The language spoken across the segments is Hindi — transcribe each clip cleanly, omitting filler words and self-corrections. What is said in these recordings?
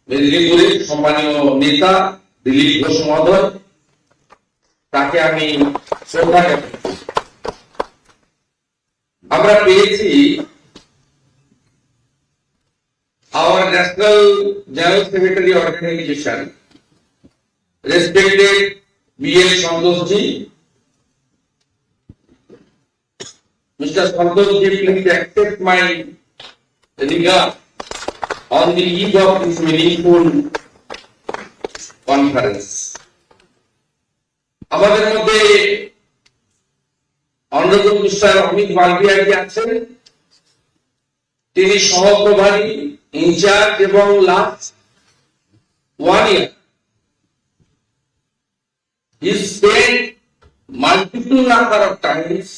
মেদিনীপুরের সম্মানীয় নেতা দিলীপ ঘোষ মহোদয়, তাকে আমি শ্রদ্ধা জ্ঞাপন করি। আমরা পেয়েছি our National General Secretary Organization, respected B.L. Santoshji. Mr. Santoshji, please accept my regard on the eve of this meaningful conference. আমাদের মধ্যে অনারেবল মিস্টার অমিত মালভিয়াজি আছেন। তিনি সহপ্রভারী ইনচার্জ এবং last 1 year he spent multiple number of times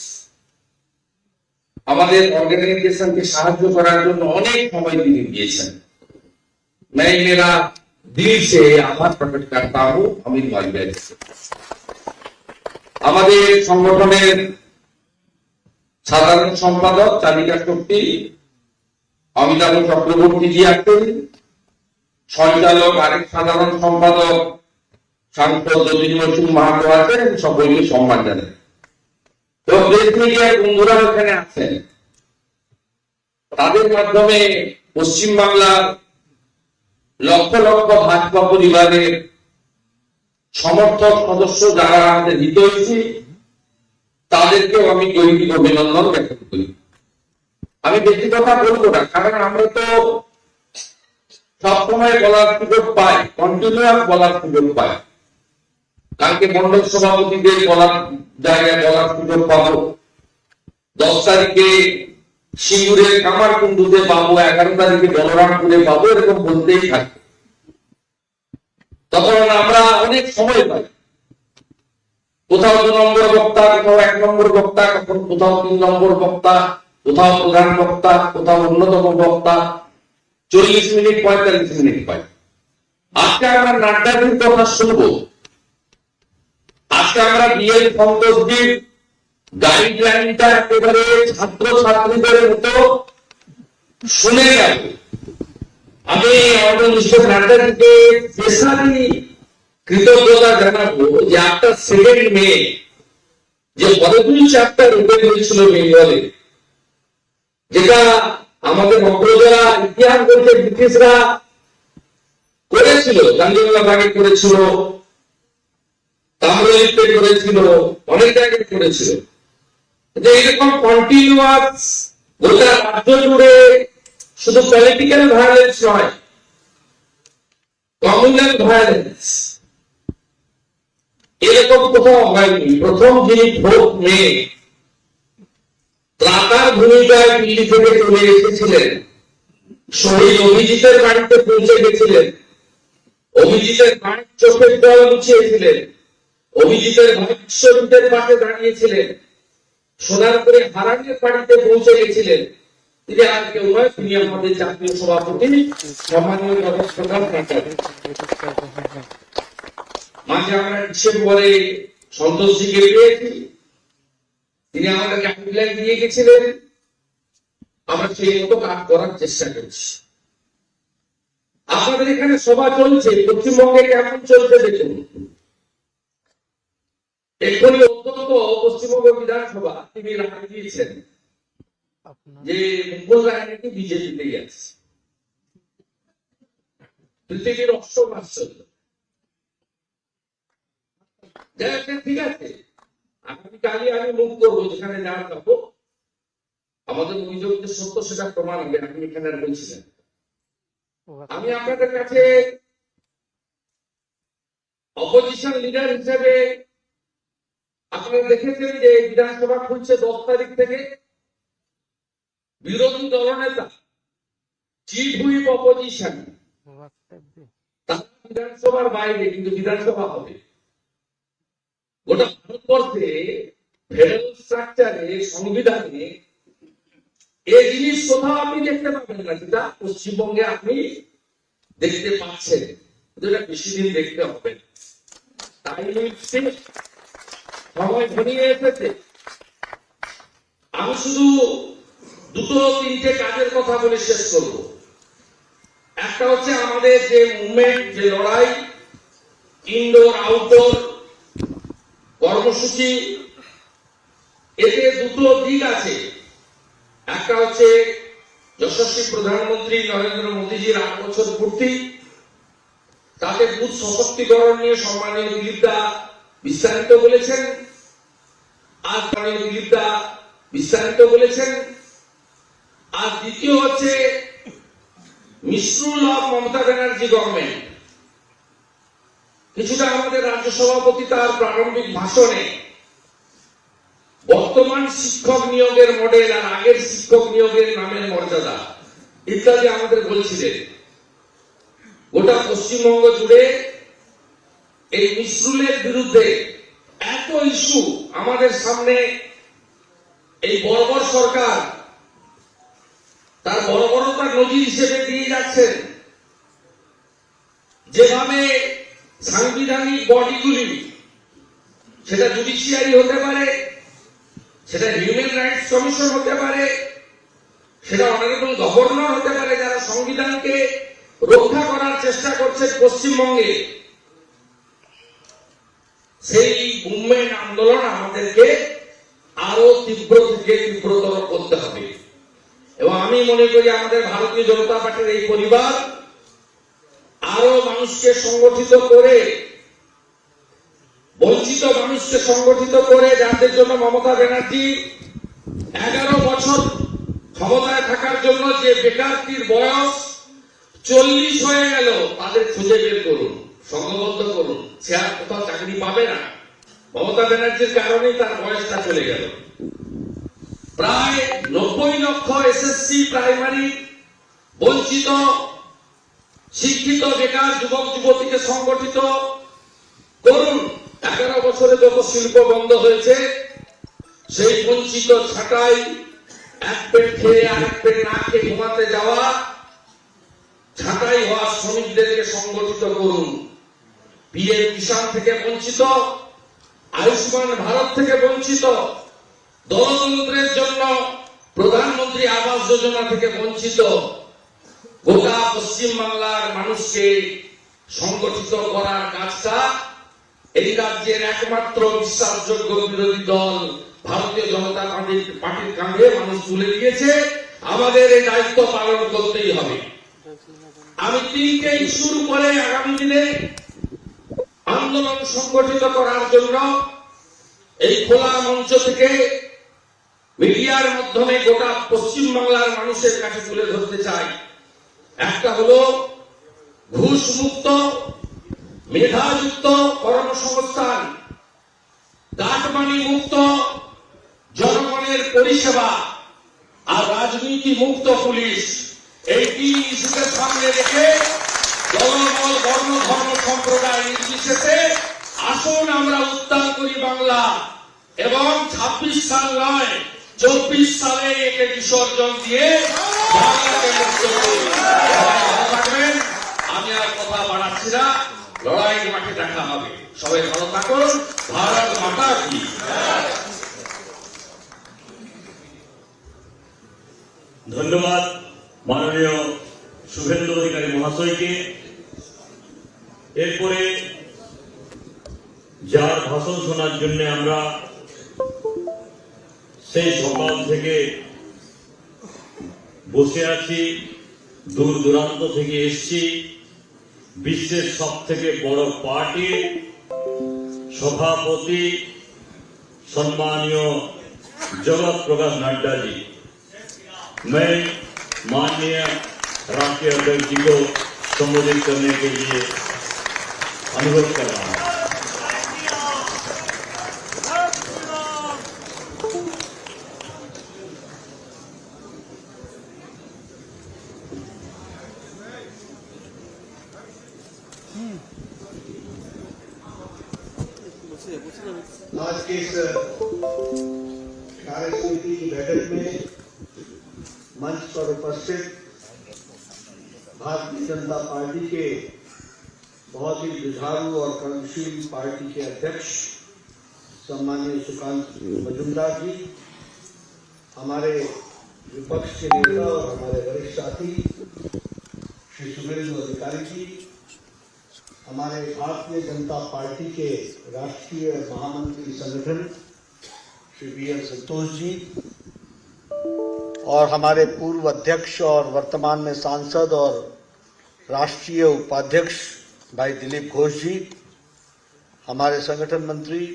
আমাদের অর্গানাইজেশনকে সাহায্য করার জন্য অনেক সময় তিনি দিয়েছেন। मैं मेरा दिल से आभार प्रकट करता हूं अमित मालविया से। আমাদের সংগঠনের সাধারণ সম্পাদক চালিকা শক্তি অমিতাভ চক্রবর্তীজি আছেন, সঞ্চালক আরেক সাধারণ সম্পাদক সাংসদ যতীন্দ্র সিং মাহাতো আছেন, সকলকে সম্মান জানাই। তো দেশ মিডিয়ার বন্ধুরা এখানে আছেন, তাদের মাধ্যমে পশ্চিমবাংলার লক্ষ লক্ষ ভাজপা পরিবারের সমর্থক সদস্য যারা আমাদের হিতৈষী, তাদেরকেও আমি গৈরিক অভিনন্দন জ্ঞাপন করি। আমি বেশি কথা বলবো না, কারণ আমরা তো সবসময় বলার সুযোগ পাই, কন্টিনিউয়াস বলার সুযোগ পাই। কালকে মন্ডল সভাপতিদের বলার জায়গায় বলার সুযোগ পাবো, 10 তারিখে সিঙ্গুরের কামারকুণ্ডুতে পাবো, 11 তারিখে বলরামপুরে পাবো, এরকম বলতেই থাকবে। তখন আমরা অনেক সময় পাই, কোথাও 2 নম্বর বক্তা, কোথাও 1 নম্বর বক্তা, কোথাও 3 নম্বর বক্তা, কোথাও প্রধান বক্তা, কোথাও অন্যতম বক্তা, 40 মিনিট 45 মিনিট পাই। আজকে আমরা নাড্ডাজির কথা শুনবো, আজকে আমরা বিএল সন্তোষজির গাইডলাইনটা একেবারে ছাত্র ছাত্রীদের মতো শুনে যাব। আমি আমাদের মিস্টার নাড্ডাজিকে স্পেশালি কৃতজ্ঞতা জানাবো যে আফটার 2 মে যে পদগুলি চ্যাপ্টার ওপেন হয়েছিল বেঙ্গলে, যেটা আমাদের অগ্রজরা ইতিহাস বলতে ব্রিটিশরা করেছিল, গান্ধীবালা বাগে করেছিল, তাম্রলিপ্তে করেছিল, অনেক জায়গায় করেছিল। যে এরকম কন্টিনিউয়াস গোটা রাজ্য জুড়ে শুধু পলিটিক্যাল ভায়োলেন্স নয়, কমিউনাল ভায়োলেন্স এরকম কোথাও হয়নি। প্রথম যিনি 4 মে ত্রাতার ভূমিকায় দিল্লি থেকে চলে এসেছিলেন, শহীদ অভিজিতের বাড়িতে পৌঁছে গেছিলেন, অভিজিতের মায়ের চোখের জল মুছিয়েছিলেন, অভিজিতের ভাই বিশ্বজিতের পাশে দাঁড়িয়েছিলেন, সোনার করে হারানের বাড়িতে পৌঁছে গেছিলেন। তিনি আর কেউ নয়, তিনি আমাদের জাতীয় সভাপতি সম্মানীয় জগৎপ্রকাশ নাড্ডা। মাঝে আমরা ডিসেম্বরে সন্তোষজিকে পেয়েছি, তিনি আমাদের গাইডলাইন দিয়ে গেছিলেন, আমরা সেই মতো কাজ করার চেষ্টা করছি। আপনাদের এখানে সভা চলছে, পশ্চিমবঙ্গে কেমন চলছে দেখুন। এক্ষুনি অন্তত পশ্চিমবঙ্গ বিধানসভা তিনি রায় দিয়েছেন যে মুকুল রায় নাকি বিজেপিতে গেছে। পৃথিবীর অশ্বমাশ্চর্য। ঠিক আছে, আগামীকালই আমি মুখ করবো, যেখানে যাওয়া যাবো আমাদের অভিযোগ যে সত্য সেটা প্রমাণ হবে। আমি এখানে আর বলছিলাম, আমি আপনাদের কাছে অপোজিশন লিডার হিসেবে, আপনারা দেখেছেন যে বিধানসভা খুলছে 10 তারিখ থেকে, বিরোধী দলনেতা চিফ হুইপ অপোজিশন তারা বিধানসভার বাইরে, কিন্তু বিধানসভা হবে। গোটা ভারতবর্ষে ফেডারেল স্ট্রাকচারে, সংবিধানে এই জিনিস কোথাও আপনি দেখতে পাবেন না, যেটা পশ্চিমবঙ্গে আপনি দেখতে পাচ্ছেন। এটা বেশি দিন দেখতে হবে, তাই সময় ঘনিয়ে এসেছে। আমি শুধু দুটো তিনটে কাজের কথা বলে শেষ করব। একটা হচ্ছে আমাদের যে মুভমেন্ট, যে লড়াই, ইনডোর আউটডোর কর্মসূচি, এতে দুটো দিক আছে। একটা হচ্ছে যশস্বী প্রধানমন্ত্রী নরেন্দ্র মোদীজির 8 বছর পূর্তি, তাতে বুথ সশক্তিকরণ নিয়ে সম্মানীয় দিলীপ দা বিস্তারিত বলেছেন, আর মাননীয় দিলীপ দা বিস্তারিত বলেছেন। আর দ্বিতীয় হচ্ছে মিসরুল অফ মমতা ব্যানার্জি গভর্নমেন্ট। কিছুটা আমাদের রাজ্য সভাপতি তার প্রারম্ভিক ভাষণে বর্তমান শিক্ষক নিয়োগের মডেল আর আগের শিক্ষক নিয়োগের নামের মর্যাদা ইত্যাদি আমাদের বলছিলেন। গোটা পশ্চিমবঙ্গ জুড়ে এই মিসরুলের বিরুদ্ধে এত ইস্যু আমাদের সামনে, এই বর্বর সরকার তার বর্বরতার নজির হিসেবে দিয়ে যাচ্ছেন। যেভাবে সাংবিধানিক বডিগুলি, সেটা জুডিশিয়ারি হতে পারে, সেটা হিউম্যান রাইটস কমিশন হতে পারে, সেটা অনারেবল গভর্নর হতে পারে, যারা সংবিধানকে রক্ষা করার চেষ্টা করছে পশ্চিমবঙ্গে, সেই মুভমেন্ট আন্দোলন আমাদেরকে আরো তীব্র থেকে তীব্রতর করতে হবে। এবং আমি মনে করি আমাদের ভারতীয় জনতা পার্টির এই পরিবার আরো মানুষকে সংগঠিত করে, বঞ্চিত মানুষকে সংগঠিত করে, যাদের জন্য মমতা ব্যানার্জি 11 বছর ক্ষমতায় থাকার জন্য যে বেকারটির বয়স 40 হয়ে গেল, তাদের খুঁজে বের করুন, সংঘবদ্ধ করুন। সে আর কোথাও চাকরি পাবে না, মমতা ব্যানার্জির কারণেই তার বয়সটা চলে গেল। প্রায় 90 লক্ষ এসএসসি প্রাইমারি বঞ্চিত শিক্ষিত বেকার যুবক যুবতীকে সংগঠিত করুন। 11 বছরে যত শিল্প বন্ধ হয়েছে, সেই বঞ্চিত ছাঁটাই, এক পেট খেয়ে আরেক পেট না খেয়ে ঘুমাতে যাওয়া ছাঁটাই হওয়া শ্রমিকদেরকে সংগঠিত করুন। পিএম কিষাণ থেকে বঞ্চিত, আয়ুষ্মান ভারত থেকে বঞ্চিত, গণতন্ত্রের জন্য প্রধানমন্ত্রী আবাস যোজনা থেকে বঞ্চিত গোটা পশ্চিম বাংলার মানুষকে সংগঠিত করার কাজটা এই রাজ্যের একমাত্র বিশ্বাসযোগ্য বিরোধী দল ভারতীয় জনতা পার্টির কাঁধে মানুষ তুলে দিয়েছে। আমাদের এই দায়িত্ব পালন করতেই হবে। আমি 3টে ইস্যুর উপরে আগামী দিনে আন্দোলন সংগঠিত করার জন্য এই খোলা মঞ্চ থেকে মিডিয়ার মাধ্যমে গোটা পশ্চিম বাংলার মানুষের কাছে তুলে ধরতে চাই। একটা হলো ঘুষ মুক্ত, মেধাযুক্ত কর্মসংস্থান, কাটমানি মুক্ত জনগণের পরিষেবা, আর রাজনীতি মুক্ত পুলিশ। এই 3 ইস্যুকে সামনে রেখে দলমল বর্ণ ধর্ম সম্প্রদায় নির্বিশেষে আসুন আমরা উত্তাল করি বাংলা, এবং 26 সাল নয় 24 সালে একে বিসর্জন দিয়ে বাংলাকে মুক্ত করি। ভালো থাকবেন, আমি আর কথা বাড়াচ্ছি না, লড়াইয়ের মাঠে দেখা হবে। সবাই ভালো থাকুন, ভারত মাতা কি। ধন্যবাদ মাননীয় শুভেন্দু অধিকারী মহাশয়কে। এরপরে যার ভাষণ শোনার জন্য আমরা সেই সকাল থেকে বসে আছি, দূর দূরান্ত থেকে এসছি, বিশ্বের সব থেকে বড় পার্টির सभापति सम्मानीय जगत प्रकाश नड्डा जी, मैं माननीय राष्ट्रीय अध्यक्ष जी को संबोधित करने के लिए अनुरोध कर रहा हूं। आज के इस कार्य समिति की बैठक में मंच पर उपस्थित भारतीय जनता पार्टी के बहुत ही जुझारू और कर्मशील पार्टी के अध्यक्ष सम्माननीय सुकांत मजूमदार जी, हमारे विपक्ष के नेता और हमारे वरिष्ठ साथी श्री शुभेंदु अधिकारी जी, हमारे भारतीय जनता पार्टी के राष्ट्रीय महामंत्री संगठन श्री बी.एल. संतोष जी और हमारे पूर्व अध्यक्ष और वर्तमान में सांसद और राष्ट्रीय उपाध्यक्ष भाई दिलीप घोष जी, हमारे संगठन मंत्री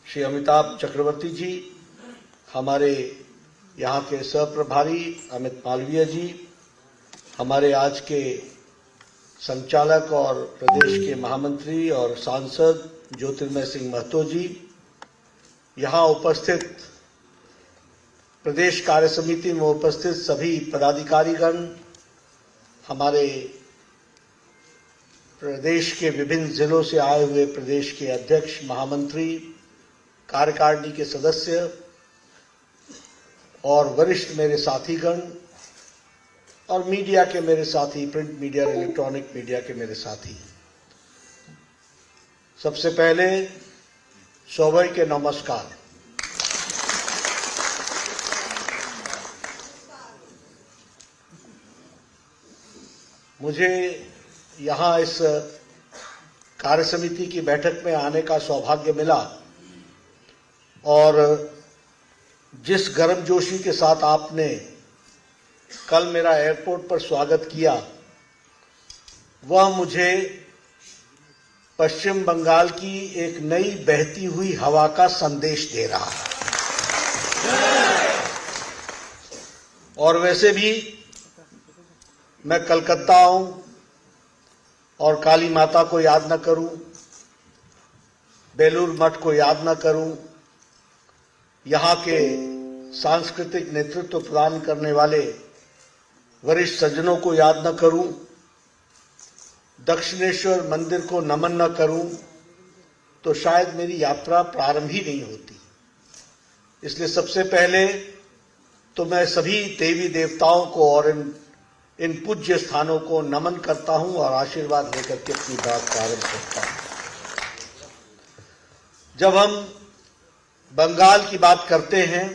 श्री अमिताभ चक्रवर्ती जी, हमारे यहाँ के सह प्रभारी अमित मालवीय जी, हमारे आज के संचालक और प्रदेश के महामंत्री और सांसद ज्योतिर्मय सिंह महतो जी, यहाँ उपस्थित प्रदेश कार्य समिति में उपस्थित सभी पदाधिकारीगण, हमारे प्रदेश के विभिन्न जिलों से आए हुए प्रदेश के अध्यक्ष, महामंत्री, कार्यकारिणी के सदस्य और वरिष्ठ मेरे साथीगण और मीडिया के मेरे साथी, प्रिंट मीडिया और इलेक्ट्रॉनिक मीडिया के मेरे साथी, सबसे पहले सौभई के नमस्कार। मुझे यहाँ इस कार्य समिति की बैठक में आने का सौभाग्य मिला और जिस गर्मजोशी के साथ आपने कल मेरा एयरपोर्ट पर स्वागत किया, वह मुझे पश्चिम बंगाल की एक नई बहती हुई हवा का संदेश दे रहा है। और वैसे भी मैं कलकत्ता आऊं और काली माता को याद न करूं, बेलूर मठ को याद न करूं, यहाँ के सांस्कृतिक नेतृत्व प्रदान करने वाले वरिष्ठ सज्जनों को याद न करूं, दक्षिणेश्वर मंदिर को नमन न करूं, तो शायद मेरी यात्रा प्रारंभ ही नहीं होती। इसलिए सबसे पहले तो मैं सभी देवी देवताओं को और इन पूज्य स्थानों को नमन करता हूं और आशीर्वाद लेकर के अपनी बात प्रारंभ करता हूं। जब हम बंगाल की बात करते हैं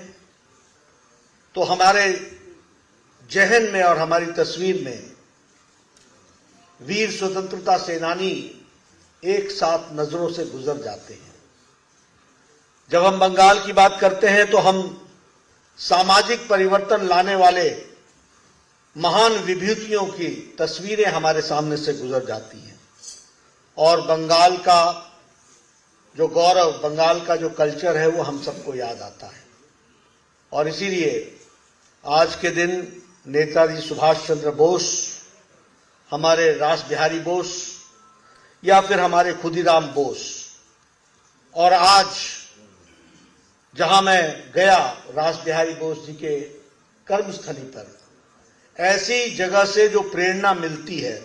तो हमारे जहन में और हमारी तस्वीर में वीर स्वतंत्रता सेनानी एक साथ नजरों से गुजर जाते हैं। जब हम बंगाल की बात करते हैं तो हम सामाजिक परिवर्तन लाने वाले महान विभूतियों की तस्वीरें हमारे सामने से गुजर जाती हैं और बंगाल का जो गौरव, बंगाल का जो कल्चर है वो हम सबको याद आता है। और इसीलिए आज के दिन नेताजी सुभाष चंद्र बोस, हमारे रास बिहारी बोस या फिर हमारे खुदीराम बोस, और आज जहां मैं गया रास बिहारी बोस जी के कर्मस्थली पर, ऐसी जगह से जो प्रेरणा मिलती है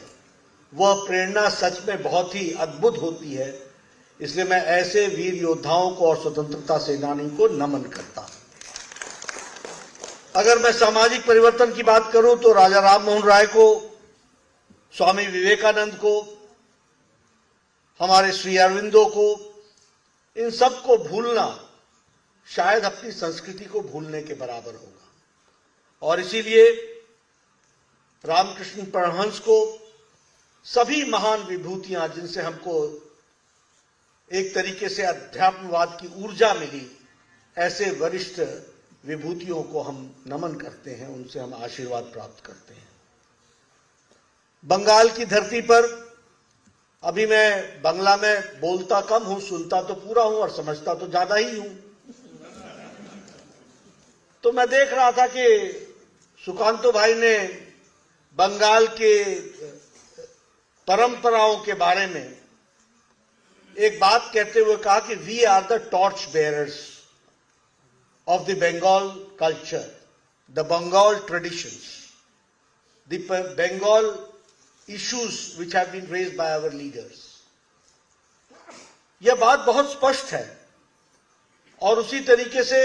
वह प्रेरणा सच में बहुत ही अद्भुत होती है। इसलिए मैं ऐसे वीर योद्धाओं को और स्वतंत्रता सेनानी को नमन करता हूं। अगर मैं सामाजिक परिवर्तन की बात करूं तो राजा राम मोहन राय को, स्वामी विवेकानंद को, हमारे श्री अरविंदो को, इन सब को भूलना शायद अपनी संस्कृति को भूलने के बराबर होगा। और इसीलिए रामकृष्ण परमहंस को, सभी महान विभूतियां जिनसे हमको एक तरीके से अध्यात्मवाद की ऊर्जा मिली, ऐसे वरिष्ठ विभूतियों को हम नमन करते हैं, उनसे हम आशीर्वाद प्राप्त करते हैं। बंगाल की धरती पर अभी मैं बंगला में बोलता कम हूं, सुनता तो पूरा हूं और समझता तो ज्यादा ही हूं। तो मैं देख रहा था कि सुकांतो भाई ने बंगाल के परंपराओं के बारे में एक बात कहते हुए कहा कि we are the torch bearers of the Bengal culture, the Bengal traditions, the Bengal issues which have been raised by our leaders. यह बात बहुत स्पष्ट है। और उसी तरीके से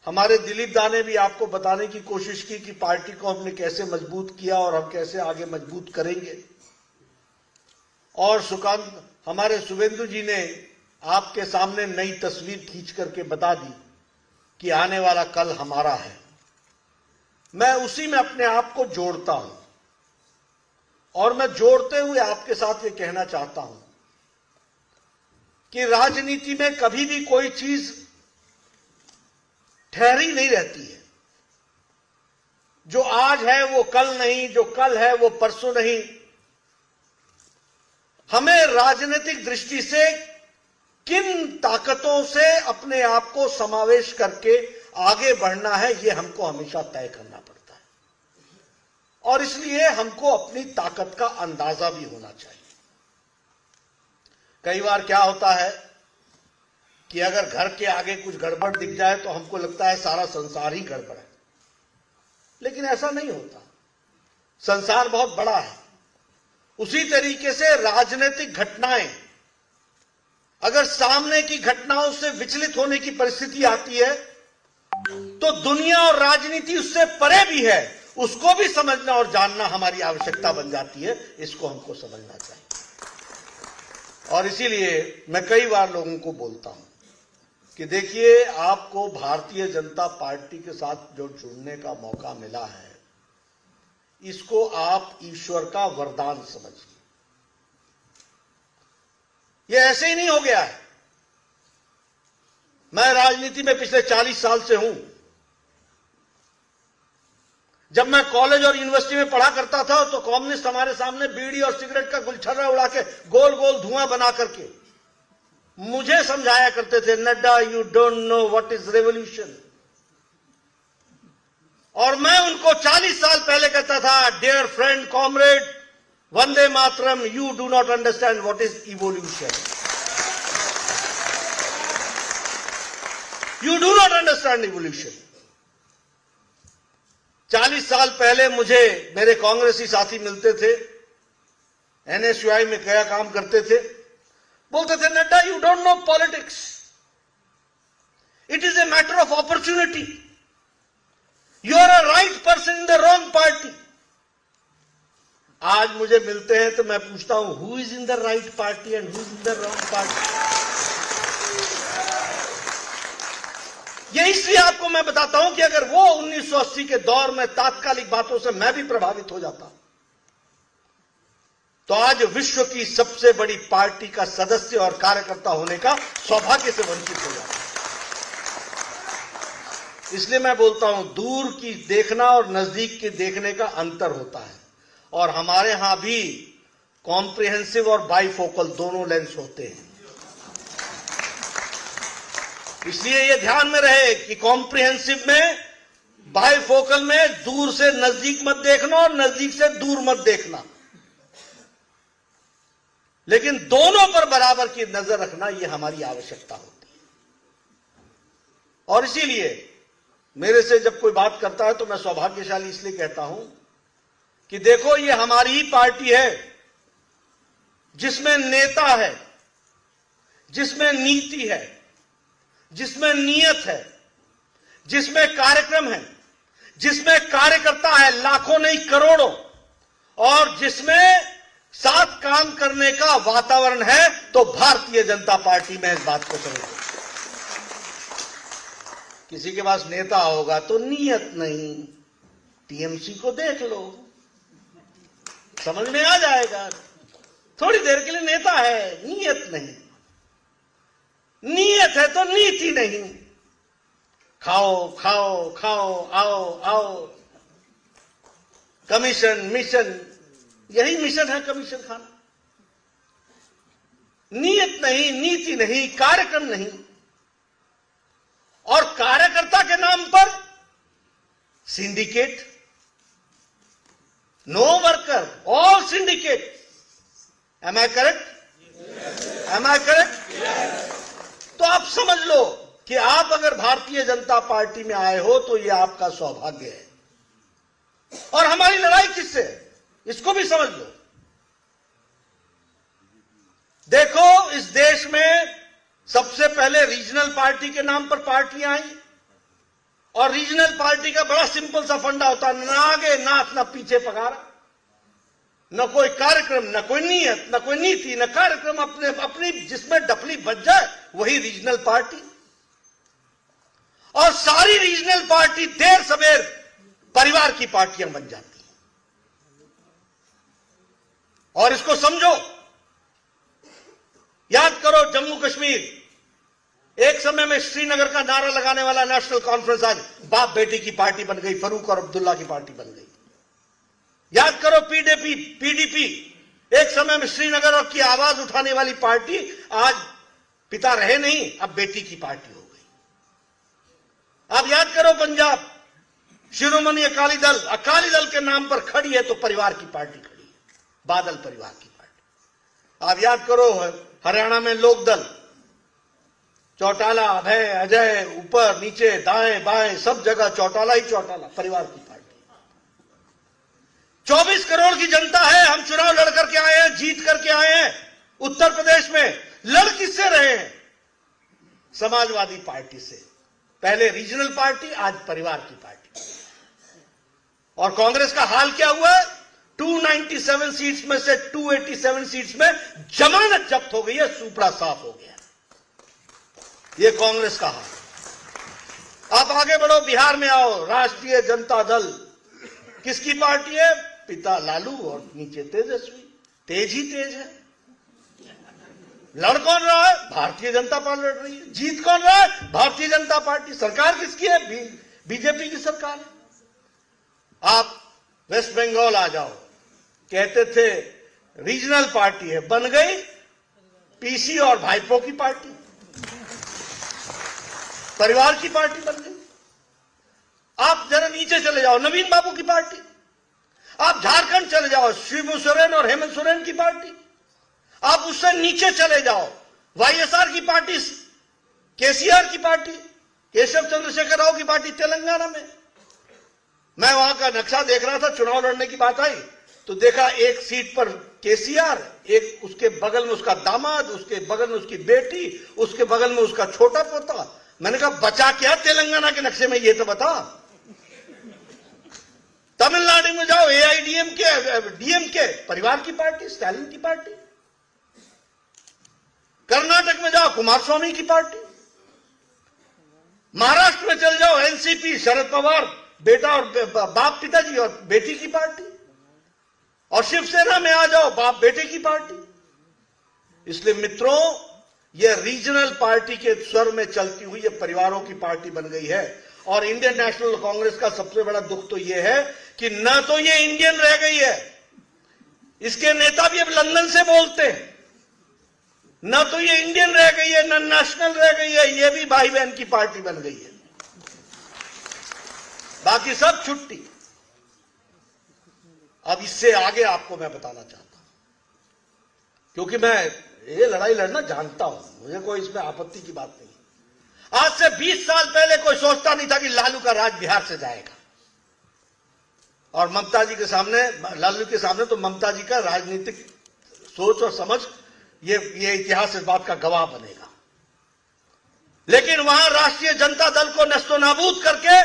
हमारे दिलीप दा ने भी आपको बताने की कोशिश की कि पार्टी को हमने कैसे मजबूत किया और हम कैसे आगे मजबूत करेंगे। और हमारे शुभेंदु जी ने आपके सामने नई तस्वीर खींच करके बता दी कि आने वाला कल हमारा है। मैं उसी में अपने आप को जोड़ता हूं और मैं जोड़ते हुए आपके साथ ये कहना चाहता हूं कि राजनीति में कभी भी कोई चीज ठहरी नहीं रहती है। जो आज है वो कल नहीं, जो कल है वो परसों नहीं। हमें राजनीतिक दृष्टि से किन ताकतों से अपने आप को समावेश करके आगे बढ़ना है, यह हमको हमेशा तय करना पड़ता है और इसलिए हमको अपनी ताकत का अंदाजा भी होना चाहिए। कई बार क्या होता है कि अगर घर के आगे कुछ गड़बड़ दिख जाए तो हमको लगता है सारा संसार ही गड़बड़ है, लेकिन ऐसा नहीं होता। संसार बहुत बड़ा है। उसी तरीके से राजनीतिक घटनाएं, अगर सामने की घटनाओं से विचलित होने की परिस्थिति आती है तो दुनिया और राजनीति उससे परे भी है, उसको भी समझना और जानना हमारी आवश्यकता बन जाती है। इसको हमको समझना चाहिए और इसीलिए मैं कई बार लोगों को बोलता हूं कि देखिए, आपको भारतीय जनता पार्टी के साथ जो जुड़ने का मौका मिला है, इसको आप ईश्वर का वरदान समझिए। ये ऐसे ही नहीं हो गया है। मैं राजनीति में पिछले 40 साल से हूं। जब मैं कॉलेज और यूनिवर्सिटी में पढ़ा करता था तो कम्युनिस्ट हमारे सामने बीड़ी और सिगरेट का गुलछर्रा उड़ा के गोल गोल धुआं बना करके मुझे समझाया करते थे, Nadda you don't know what is revolution. और मैं उनको 40 साल पहले कहता था, dear friend comrade Vande Mataram, you do not understand what is evolution. You do not understand evolution. 40 साल पहले मुझे मेरे कांग्रेसी साथी मिलते थे, एनएसयूआई में क्या काम करते थे, बोलते थे, Nadda you don't know politics, it is a matter of opportunity, you are a right person in the wrong party. आज मुझे मिलते हैं तो मैं पूछता हूं, who is in the right party and who is in the wrong party. ये इसलिए आपको मैं बताता हूं कि अगर वो 1980 के दौर में तात्कालिक बातों से मैं भी प्रभावित हो जाता तो आज विश्व की सबसे बड़ी पार्टी का सदस्य और कार्यकर्ता होने का सौभाग्य से वंचित हो जाता। इसलिए मैं बोलता हूं, दूर की देखना और नजदीक की देखने का अंतर होता है और हमारे यहां भी कॉम्प्रिहेंसिव और बाइफोकल दोनों लेंस होते हैं। इसलिए यह ध्यान में रहे कि कॉम्प्रिहेंसिव में, बाइफोकल में दूर से नजदीक मत देखना और नजदीक से दूर मत देखना, लेकिन दोनों पर बराबर की नजर रखना यह हमारी आवश्यकता होती है। और इसीलिए मेरे से जब कोई बात करता है तो मैं सौभाग्यशाली इसलिए कहता हूं कि देखो, ये हमारी ही पार्टी है जिसमें नेता है, जिसमें नीति है, जिसमें नियत है, जिसमें कार्यक्रम है, जिसमें कार्यकर्ता है लाखों नहीं करोड़ों, और जिसमें साथ काम करने का वातावरण है, तो भारतीय जनता पार्टी में इस बात को समझो। किसी के पास नेता होगा तो नियत नहीं, टीएमसी को देख लो, समझ में आ जाएगा। थोड़ी देर के लिए नेता है, नियत नहीं। नियत है तो नीति नहीं। खाओ खाओ खाओ, आओ आओ, कमीशन मिशन, यही मिशन है, कमीशन खाना। नियत नहीं, नीति नहीं, कार्यक्रम नहीं। और कार्यकर्ता के नाम पर syndicate, no worker all syndicate. Am I correct? Am I correct? तो आप समझ लो कि आप अगर भारतीय जनता पार्टी में आए हो तो यह आपका सौभाग्य है। और हमारी लड़ाई किससे है, इसको भी समझ लो। देखो, इस देश में सबसे पहले रीजनल पार्टी के नाम पर पार्टियां आई, और रीजनल पार्टी का बड़ा सिंपल सा फंडा होता है, ना आगे नाथ, ना पीछे पगारा, न कोई कार्यक्रम, न कोई नियत, न कोई नीति, न कार्यक्रम, अपनी जिसमें डफली बच जाए वही रीजनल पार्टी। और सारी रीजनल पार्टी देर सवेर परिवार की पार्टियां बन जाती हैं। और इसको समझो, याद करो जम्मू कश्मीर, एक समय में श्रीनगर का नारा लगाने वाला नेशनल कॉन्फ्रेंस आज बाप बेटी की पार्टी बन गई, फरूक और अब्दुल्ला की पार्टी बन गई। याद करो पीडीपी, एक समय में श्रीनगर की आवाज उठाने वाली पार्टी आज पिता रहे नहीं, अब बेटी की पार्टी हो गई। अब याद करो पंजाब, शिरोमणि अकाली दल के नाम पर खड़ी है तो परिवार की पार्टी खड़ी है, बादल परिवार की पार्टी। अब याद करो हरियाणा में लोकदल, चौटाला, अभय, अजय, ऊपर नीचे दाएं बाएं सब जगह चौटाला ही चौटाला, परिवार की पार्टी। 24 करोड़ की जनता है, हम चुनाव लड़ करके आए हैं, जीत करके आए हैं। उत्तर प्रदेश में लड़ किससे रहे हैं? समाजवादी पार्टी से। पहले रीजनल पार्टी, आज परिवार की पार्टी। और कांग्रेस का हाल क्या हुआ है? 297 सीट्स में से 287 सीट्स में जमानत जब्त हो गई है, सुपड़ा साफ हो गया। ये कांग्रेस का हाल। आप आगे बढ़ो, बिहार में आओ, राष्ट्रीय जनता दल किसकी पार्टी है? पिता लालू और नीचे तेजस्वी। तेज ही तेज है। लड़ कौन रहा है? भारतीय जनता पार्टी लड़ रही है। जीत कौन रहा है? भारतीय जनता पार्टी। सरकार किसकी है? बीजेपी की सरकार है। आप वेस्ट बंगाल आ जाओ, कहते थे रीजनल पार्टी है, बन गई पीसी और भाईपो की पार्टी, परिवार की पार्टी बन गई। आप जरा नीचे चले जाओ, नवीन बाबू की पार्टी। आप झारखंड चले जाओ, शिबू सोरेन और हेमंत सोरेन की पार्टी। आप उससे नीचे चले जाओ, वाईएसआर की पार्टी, केसीआर की पार्टी, केशव चंद्रशेखर राव की पार्टी तेलंगाना में। मैं वहां का नक्शा देख रहा था, चुनाव लड़ने की बात आई तो देखा एक सीट पर केसीआर, एक उसके बगल में उसका दामाद, उसके बगल में उसकी बेटी, उसके बगल में उसका छोटा पोता। मैंने कहा बचा क्या तेलंगाना के नक्शे में, ये तो बता। तमिलनाडु में जाओ, डीएमके परिवार की पार्टी, स्टालिन की पार्टी। कर्नाटक में जाओ, कुमारस्वामी की पार्टी। महाराष्ट्र में चल जाओ, एनसीपी, शरद पवार, बेटा और बाप पिताजी और बेटी की पार्टी। और शिवसेना में आ जाओ, बाप बेटे की पार्टी। इसलिए मित्रों, यह रीजनल पार्टी के स्वर में चलती हुई यह परिवारों की पार्टी बन गई है। और इंडियन नेशनल कांग्रेस का सबसे बड़ा दुख तो यह है कि न तो ये इंडियन रह गई है, इसके नेता भी अब लंदन से बोलते हैं, न तो ये इंडियन रह गई है, न नेशनल रह गई है, ये भी भाई बहन की पार्टी बन गई है। बाकी सब छुट्टी। अब इससे आगे आपको मैं बताना चाहता हूं, क्योंकि मैं ये लड़ाई लड़ना जानता हूं, मुझे कोई इसमें आपत्ति की बात नहीं। आज से 20 साल पहले कोई सोचता नहीं था कि लालू का राज बिहार से जाएगा। और ममता जी के सामने, लालू के सामने तो ममता जी का राजनीतिक सोच और समझ, ये इतिहास इस बात का गवाह बनेगा। लेकिन वहां राष्ट्रीय जनता दल को नस्तोनाबूद करके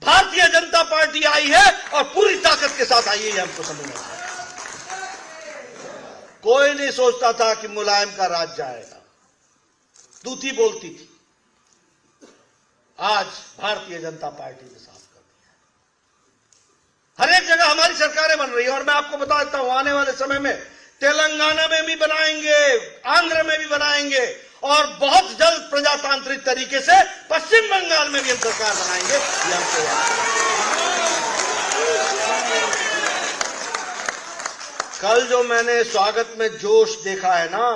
भारतीय जनता पार्टी आई है और पूरी ताकत के साथ आई है, हमको समझना है। कोई नहीं सोचता था कि मुलायम का राज जाएगा, दूती बोलती थी। आज भारतीय जनता पार्टी ने साफ कर दिया। हर एक जगह हमारी सरकारें बन रही है। और मैं आपको बता देता हूं, आने वाले समय में तेलंगाना में भी बनाएंगे, आंध्र में भी बनाएंगे, और बहुत जल्द प्रजातांत्रिक तरीके से पश्चिम बंगाल में भी हम सरकार बनाएंगे। ये हमको याद है। कल जो मैंने स्वागत में जोश देखा है ना,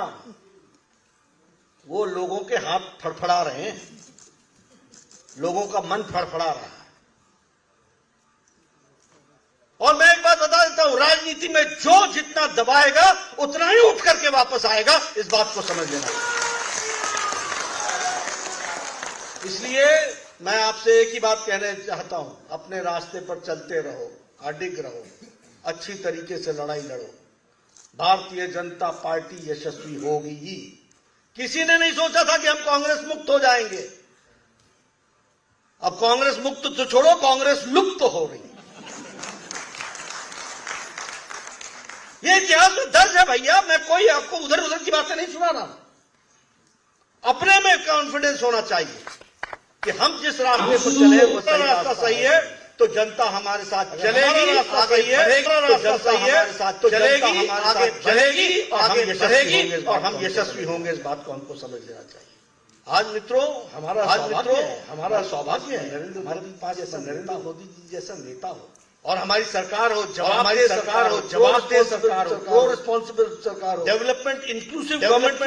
वो लोगों के हाथ फड़फड़ा रहे हैं, लोगों का मन फड़फड़ा रहा है। और मैं एक बात बता देता हूं, राजनीति में जो जितना दबाएगा उतना ही उठ करके वापस आएगा, इस बात को समझ लेना। इसलिए मैं आपसे एक ही बात कहना चाहता हूं, अपने रास्ते पर चलते रहो, अडिग रहो, अच्छी तरीके से लड़ाई लड़ो। भारतीय जनता पार्टी यशस्वी होगी ही। किसी ने नहीं सोचा था कि हम कांग्रेस मुक्त हो जाएंगे। अब कांग्रेस मुक्त तो छोड़ो, कांग्रेस लुप्त तो हो रही है। ये इतिहास में दर्ज है भैया। मैं कोई आपको उधर उधर की बातें नहीं सुना रहा। अपने में कॉन्फिडेंस होना चाहिए कि हम जिस रास्ते पर चले वो सही रास्ता सही है। तो जनता हमारे साथ चलेगी, आगे बढ़ेगी, तो जनता हमारे साथ चलेगी, आगे बढ़ेगी और हम यशस्वी होंगे। इस बात को हमको समझ लेना चाहिए। आज मित्रों हमारा सौभाग्य है नरेंद्र मोदी पास जैसा मोदी जी जैसा नेता हो और हमारी सरकार हो, जवाबदेह सरकार हो, को रिस्पॉन्सिबल सरकार हो, डेवलपमेंट इंक्लूसिव गवर्नमेंट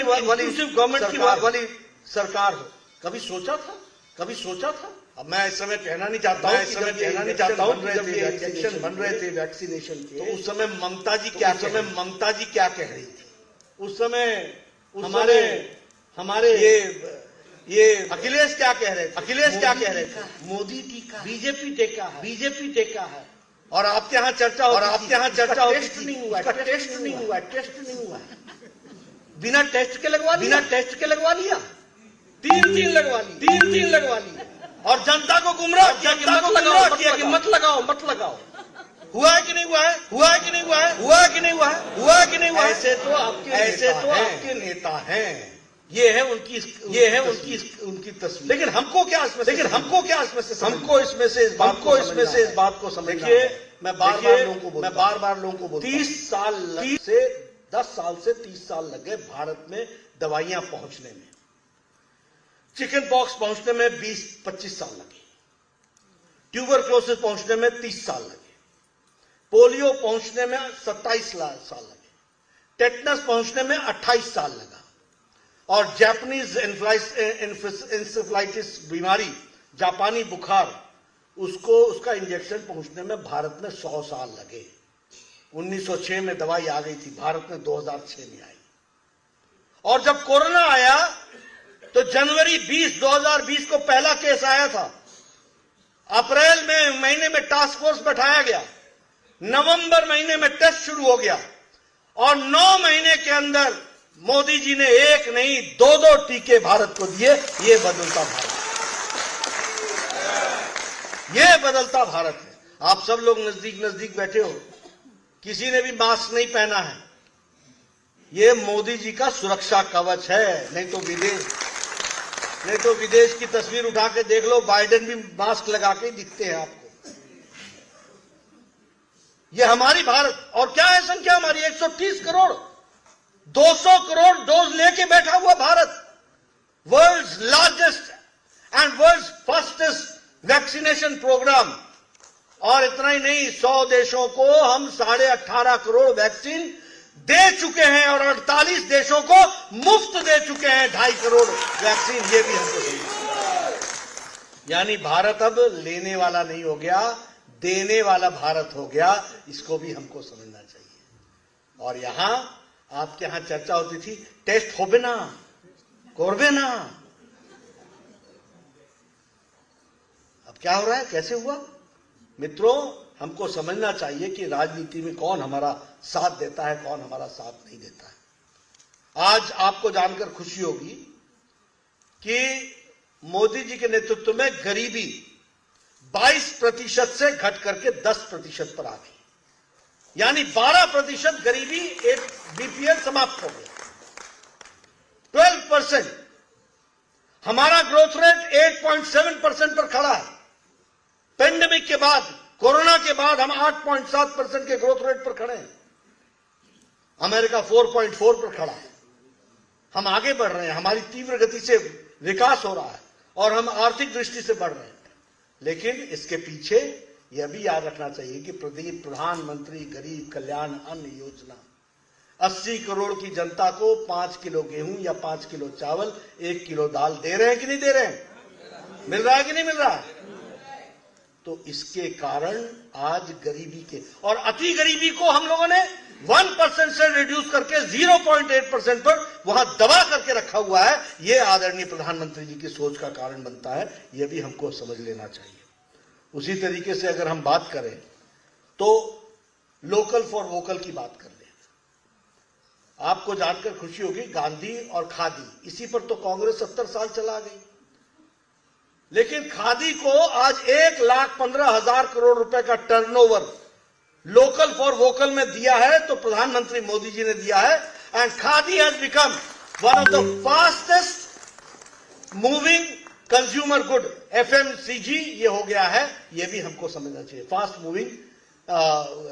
की वाली सरकार हो। कभी सोचा था? अब मैं इस समय कहना नहीं चाहता हूँ जब ये इंजेक्शन बन रहे थे वैक्सीनेशन के, तो उस समय ममता जी क्या कह रही थी? उस समय हमारे ये अखिलेश क्या कह रहे थे? मोदी टीका, बीजेपी टेका है। और आपके यहाँ चर्चा टेस्ट नहीं हुआ, बिना टेस्ट के लगवा लिया, तीन लगवा ली और जनता को गुमराह किया कि मत लगाओ। हुआ है कि नहीं हुआ? ऐसे तो आपके नेता हैं। ये है उनकी तस्वीर। लेकिन हमको क्या इसमें से इस बात को समझना है। मैं बार बार लोगों को बोलता हूं 10 साल से 30 साल लग गए भारत में दवाइयां पहुंचने में। चिकन पॉक्स पहुंचने में 20-25 साल लगे, ट्यूबरक्लोसिस पहुंचने में 30 साल लगे, पोलियो पहुंचने में 27 साल लगे, टेटनस पहुंचने में 28 साल लगा और जापानीज इंसेफ्लाइटिस बीमारी, जापानी बुखार, उसका इंजेक्शन पहुंचने में भारत में 100 साल लगे। 1906 में दवाई आ गई थी, भारत में 2006 में आई। और जब कोरोना आया तो जनवरी 2020 को पहला केस आया था। अप्रैल महीने में टास्क फोर्स बैठाया गया, नवंबर महीने में टेस्ट शुरू हो गया और 9 महीने के अंदर मोदी जी ने 1 नहीं 2 टीके भारत को दिए। ये बदलता भारत है। आप सब लोग नजदीक बैठे हो, किसी ने भी मास्क नहीं पहना है। ये मोदी जी का सुरक्षा कवच है। नहीं तो विदेश की तस्वीर उठा के देख लो, बाइडेन भी मास्क लगा के दिखते हैं आपको। ये हमारी भारत, और क्या है संख्या हमारी 130 करोड़, 200 करोड़ डोज लेके बैठा हुआ Bharat, world's largest and world's fastest vaccination programme. और इतना ही नहीं, 100 देशों को हम 18.5 करोड़ वैक्सीन दे चुके हैं और 48 देशों को मुफ्त दे चुके हैं 2.5 करोड़ वैक्सीन। ये भी हमको समझना। यानी भारत अब लेने वाला नहीं हो गया, देने वाला भारत हो गया। इसको भी हमको समझना चाहिए। और यहां आपके यहां चर्चा होती थी टेस्ट होबे ना, करबे ना। अब क्या हो रहा है, कैसे हुआ? मित्रों, हमको समझना चाहिए कि राजनीति में कौन हमारा साथ देता है, कौन हमारा साथ नहीं देता है। आज आपको जानकर खुशी होगी कि मोदी जी के नेतृत्व में गरीबी 22% से घट करके 10% पर आ गई। यानी 12% गरीबी, एक बीपीएल समाप्त हो गया। 12% हमारा ग्रोथ रेट 8.7% पर खड़ा है। पेंडेमिक के बाद, कोरोना के बाद हम 8.7% के ग्रोथ रेट पर खड़े हैं। अमेरिका 4.4 पर खड़ा है। हम आगे बढ़ रहे हैं, हमारी तीव्र गति से विकास हो रहा है और हम आर्थिक दृष्टि से बढ़ रहे हैं। लेकिन इसके पीछे यह भी याद रखना चाहिए कि प्रधानमंत्री गरीब कल्याण अन्न योजना 80 करोड़ की जनता को 5 किलो गेहूं या 5 किलो चावल, 1 किलो दाल दे रहे हैं कि नहीं दे रहे हैं? मिल रहा है कि नहीं मिल रहा है? तो इसके कारण आज गरीबी के और अति गरीबी को हम लोगों ने 1% से रिड्यूस करके 0.8% पर वहां दबा करके रखा हुआ है। यह आदरणीय प्रधानमंत्री जी की सोच का कारण बनता है। यह भी हमको समझ लेना चाहिए। उसी तरीके से अगर हम बात करें तो लोकल फॉर वोकल की बात कर लें। आपको जानकर खुशी होगी, गांधी और खादी, इसी पर तो कांग्रेस 70 साल चला गई। लेकिन खादी को आज 1,15,000 करोड़ रुपए का टर्नओवर लोकल फॉर वोकल में दिया है, तो प्रधानमंत्री मोदी जी ने दिया है। And khadi has become one of the fastest moving consumer good FMCG ये हो गया है, ये भी हमको समझना चाहिए। फास्ट मूविंग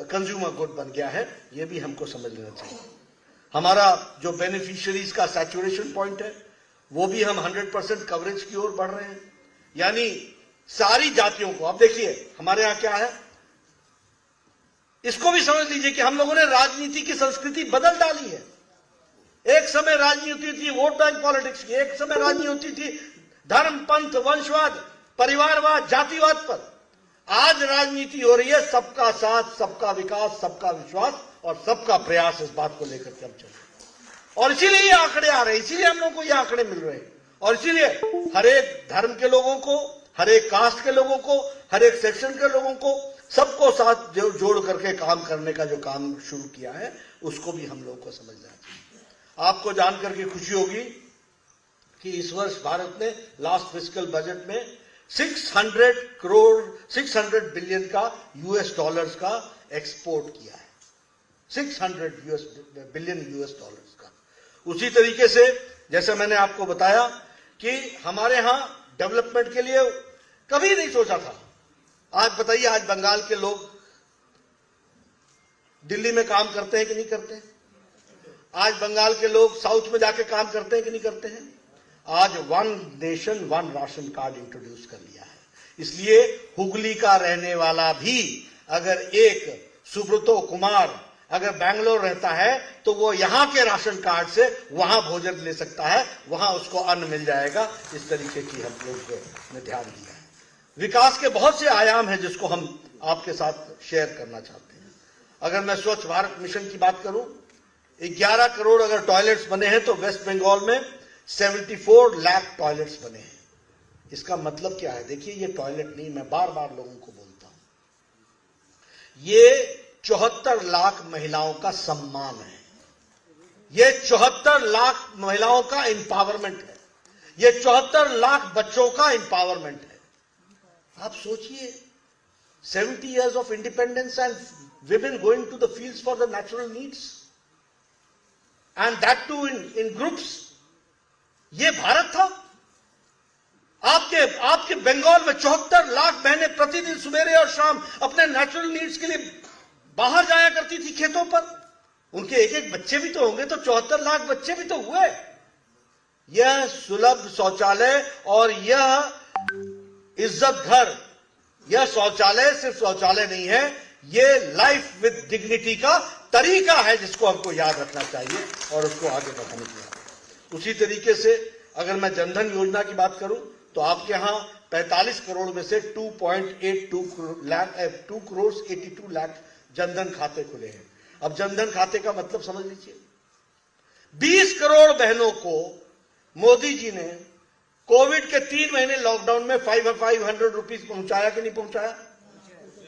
कंज्यूमर गुड बन गया है, ये भी हमको समझ लेना चाहिए। हमारा जो बेनिफिशियरीज का सैचुरेशन पॉइंट है वो भी हम 100% कवरेज की ओर बढ़ रहे हैं, यानी सारी जातियों को। अब देखिए हमारे यहां क्या है, इसको भी समझ लीजिए कि हम लोगों ने राजनीति की संस्कृति बदल डाली है। एक समय राजनीति थी वोट बैंक पॉलिटिक्स की, एक समय राजनीति थी धर्म पंथ वंशवाद परिवारवाद जातिवाद पर। आज राजनीति हो रही है सबका साथ सबका विकास सबका विश्वास और सबका प्रयास, इस बात को लेकर के हम चल रहे हैं। और इसीलिए ये आंकड़े आ रहे हैं, इसीलिए हम लोगों को ये आंकड़े मिल रहे हैं। और इसीलिए हर एक धर्म के लोगों को, हर एक कास्ट के लोगों को, हर एक सेक्शन के लोगों को, सबको साथ जोड़ करके काम करने का जो काम शुरू किया है उसको भी हम लोगों को समझना चाहिए। आपको जानकर के खुशी होगी कि इस वर्ष भारत ने लास्ट फिस्कल बजट में 600 बिलियन का यूएस डॉलर्स का एक्सपोर्ट किया है, 600 बिलियन यूएस डॉलर्स का। उसी तरीके से जैसे मैंने आपको बताया कि हमारे यहां डेवलपमेंट के लिए कभी नहीं सोचा था। आज बताइए, आज बंगाल के लोग दिल्ली में काम करते हैं कि नहीं करते हैं? आज बंगाल के लोग साउथ में जाके काम करते हैं कि नहीं करते हैं? आज one nation one ration card introduce कर लिया है। इसलिए हुगली का रहने वाला भी अगर एक सुब्रतो कुमार अगर बैंगलोर रहता है तो वो यहां के राशन कार्ड से वहां भोजन ले सकता है, वहां उसको अन्न मिल जाएगा। इस तरीके की हम लोग ने ध्यान दिया है। विकास के बहुत से आयाम हैं जिसको हम आपके साथ शेयर करना चाहते हैं। अगर मैं स्वच्छ भारत मिशन की बात करूं, 11 करोड़ अगर टॉयलेट्स बने हैं तो वेस्ट बंगाल में 74 लाख टॉयलेट्स बने हैं। इसका मतलब क्या है? देखिए, ये टॉयलेट नहीं, मैं बार बार लोगों को बोलता हूं, ये 74 लाख महिलाओं का सम्मान है, ये 74 लाख महिलाओं का एम्पावरमेंट है, ये 74 लाख बच्चों का एम्पावरमेंट है। आप सोचिए, 70 years of independence and women going to the fields for the natural needs and that too in groups। ये भारत था। आपके बंगाल में 74 लाख बहनें प्रतिदिन सवेरे और शाम अपने नेचुरल नीड्स के लिए बाहर जाया करती थी खेतों पर। उनके एक एक बच्चे भी तो होंगे, तो 74 लाख बच्चे भी तो हुए। यह सुलभ शौचालय और यह इज्जत घर, यह शौचालय सिर्फ शौचालय नहीं है, ये लाइफ विद डिग्निटी का तरीका है जिसको हमको याद रखना चाहिए और उसको आगे बढ़ाने की। उसी तरीके से अगर मैं जनधन योजना की बात करूं तो आपके यहां 45 करोड़ में से 2.82 लाख जनधन खाते खुले हैं। अब जनधन खाते का मतलब समझ लीजिए, 20 करोड़ बहनों को मोदी जी ने कोविड के 3 महीने लॉकडाउन में 500 रुपीज पहुंचाया कि नहीं पहुंचाया?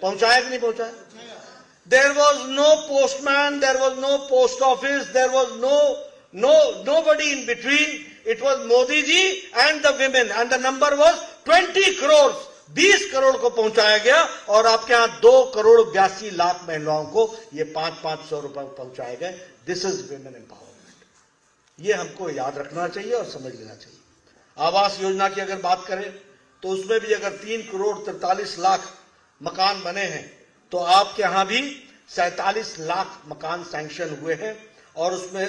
पहुंचाया कि नहीं पहुंचाया? There was no postman, there was no post office, there was nobody in between. It was Modi ji and the women and the number was 20 crores। 20 crore को पहुंचाया गया और आपके यहां 2 करोड़ 82 लाख महिलाओं को ये 500 रुपए पहुंचाए गए। This is women empowerment. ये हमको याद रखना चाहिए और समझ लेना चाहिए। आवास योजना की अगर बात करें तो उसमें भी अगर 3 करोड़ 43 लाख मकान बने हैं तो आपके यहां भी 47 लाख मकान सैंक्शन हुए हैं और उसमें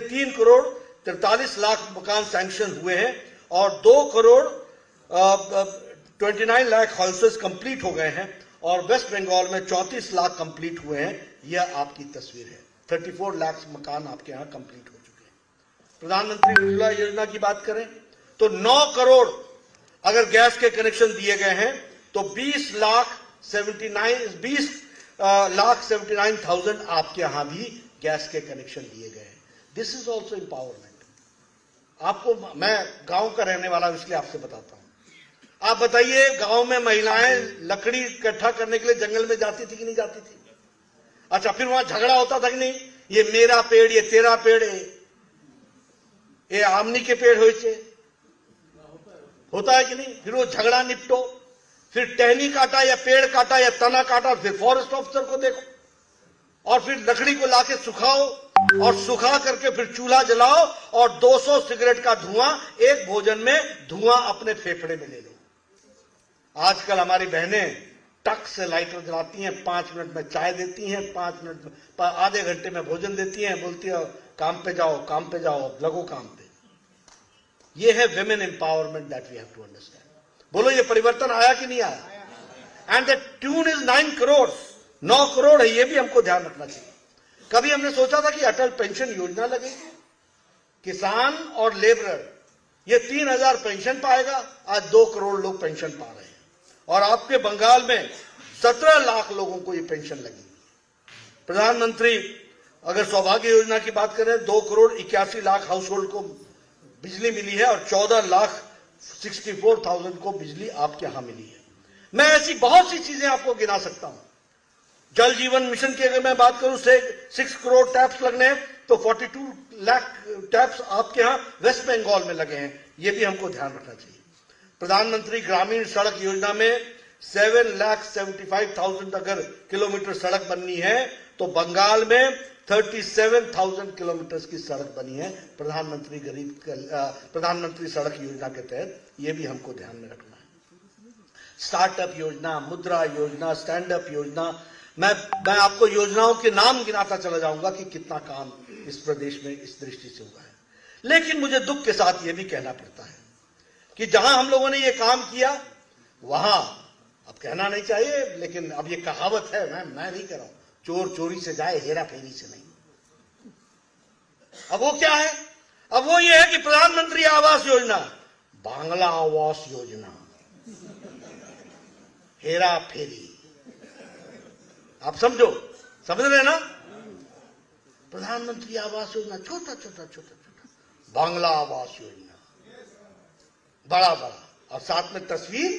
3 करोड़ 43 लाख मकान सैंक्शन हुए हैं और 2 करोड़ 29 लाख हाउसेस कंप्लीट हो गए हैं और वेस्ट बंगाल में 34 लाख कंप्लीट हुए हैं। यह आपकी तस्वीर है। 34 लाख मकान आपके यहां कंप्लीट हो चुके हैं। प्रधानमंत्री उज्ज्वला योजना की बात करें तो 9 करोड़ अगर गैस के कनेक्शन दिए गए हैं तो 20,79,000 आपके यहां भी गैस के कनेक्शन दिए गए हैं। This is also empowerment. आपको, मैं गांव का रहने वाला इसलिए आपसे बताता हूं। आप बताइए, गांव में महिलाएं लकड़ी इकट्ठा करने के लिए जंगल में जाती थी कि नहीं जाती थी? अच्छा, फिर वहां झगड़ा होता था कि नहीं? ये मेरा पेड़, ये तेरा पेड़ है, ये आमनी के पेड़ होता है कि नहीं? फिर वो झगड़ा निपटो, फिर टहनी काटा या पेड़ काटा या तना काटा, फिर फॉरेस्ट ऑफिसर को देखो। और फिर लकड़ी को लाके सुखाओ और सुखा करके फिर चूल्हा जलाओ और 200 सिगरेट का धुआं एक भोजन में धुआं अपने फेफड़े में ले लो। आजकल हमारी बहनें टक से लाइटर जलाती हैं, 5 मिनट में चाय देती हैं, 5 मिनट में आधे घंटे में भोजन देती हैं, बोलती है काम पे जाओ, काम पे जाओ, लगो काम पे। ये है women empowerment that we have to understand. बोलो ये परिवर्तन आया कि नहीं आया? And the tune is 9 crore, 9 crore है, ये भी हमको ध्यान रखना चाहिए। कभी हमने सोचा था कि अटल पेंशन योजना लगेगी, किसान और लेबरर ये 3000 पेंशन पाएगा, आज 2 करोड़ लोग पेंशन पा रहे हैं। और आपके बंगाल में 17 लाख लोगों को ये पेंशन लगी। प्रधानमंत्री अगर सौभाग्य योजना की बात करें, 2 करोड़ 81 लाख हाउस होल्ड को बिजली मिली है और 14 लाख 64,000 को बिजली आपके यहां मिली है। मैं ऐसी बहुत सी चीजें आपको गिना सकता हूं। जल जीवन मिशन की अगर मैं बात करूं, 6 करोड़ टैप्स लगने हैं, तो 42 लाख टैप्स आपके यहां वेस्ट बंगाल में लगे हैं। ये भी हमको ध्यान रखना चाहिए। प्रधानमंत्री ग्रामीण सड़क योजना में 7,75,000 अगर किलोमीटर सड़क बननी है, तो बंगाल में 37,000 किलोमीटर की सड़क बनी है प्रधानमंत्री सड़क योजना के तहत। ये भी हमको ध्यान में रखना है। स्टार्टअप योजना, मुद्रा योजना, स्टैंड अप योजना, मैं आपको योजनाओं के नाम गिनाता चला जाऊंगा कि कितना काम इस प्रदेश में इस दृष्टि से हुआ है। लेकिन मुझे दुख के साथ यह भी कहना पड़ता है कि जहां हम लोगों ने ये काम किया, वहां अब कहना नहीं चाहिए, लेकिन अब ये कहावत है, मैं नहीं कह रहा हूं, चोर चोरी से जाए, हेरा फेरी से नहीं। अब वो क्या है? अब वो ये है कि प्रधानमंत्री आवास योजना, बांग्ला आवास योजना, हेरा फेरी। आप समझ रहे हैं ना? प्रधानमंत्री आवास योजना छोटा छोटा छोटा छोटा, बांग्ला आवास योजना बड़ा बड़ा, और साथ में तस्वीर